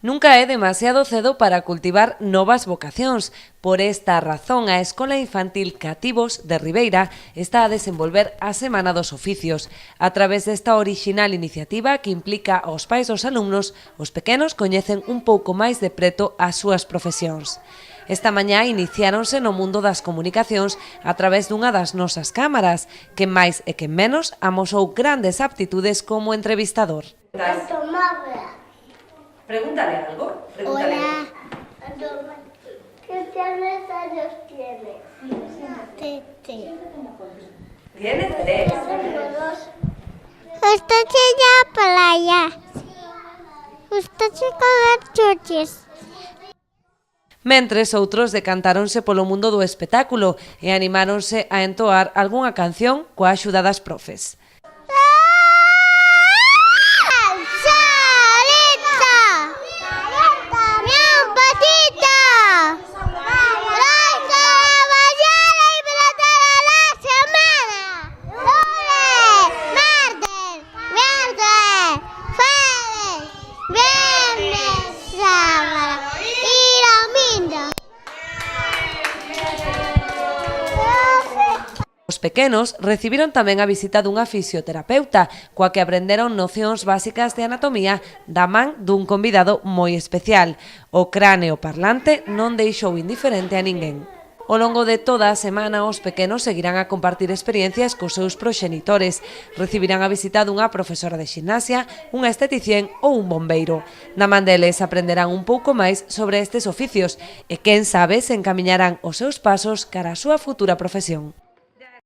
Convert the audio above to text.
Nunca é demasiado cedo para cultivar novas vocacións. Por esta razón, a Escola Infantil Cativos de Ribeira está a desenvolver a Semana dos Oficios. A través desta orixinal iniciativa que implica aos pais dos alumnos, os pequenos coñecen un pouco máis de preto as súas profesións. Esta mañá iniciáronse no mundo das comunicacións a través dunha das nosas cámaras, que máis e que menos amosou grandes aptitudes como entrevistador. Pregúntale algo. Pregúntale. Hola. ¿Qué años tiene? Tiene 3. Usted se llama playa. Usted se comer chuches. Mentres, outros decantáronse polo mundo do espectáculo e animáronse a entoar algunha canción coa axuda das profes. Os pequenos recibiron tamén a visita dunha fisioterapeuta, coa que aprenderon nocións básicas de anatomía da man dun convidado moi especial. O cráneo parlante non deixou indiferente a ninguén. Ao longo de toda a semana, os pequenos seguirán a compartir experiencias cos seus proxenitores. Recibirán a visita dunha profesora de ximnasia, unha esteticien ou un bombeiro. Na man deles aprenderán un pouco máis sobre estes oficios e quen sabe se encamiñarán os seus pasos cara a súa futura profesión.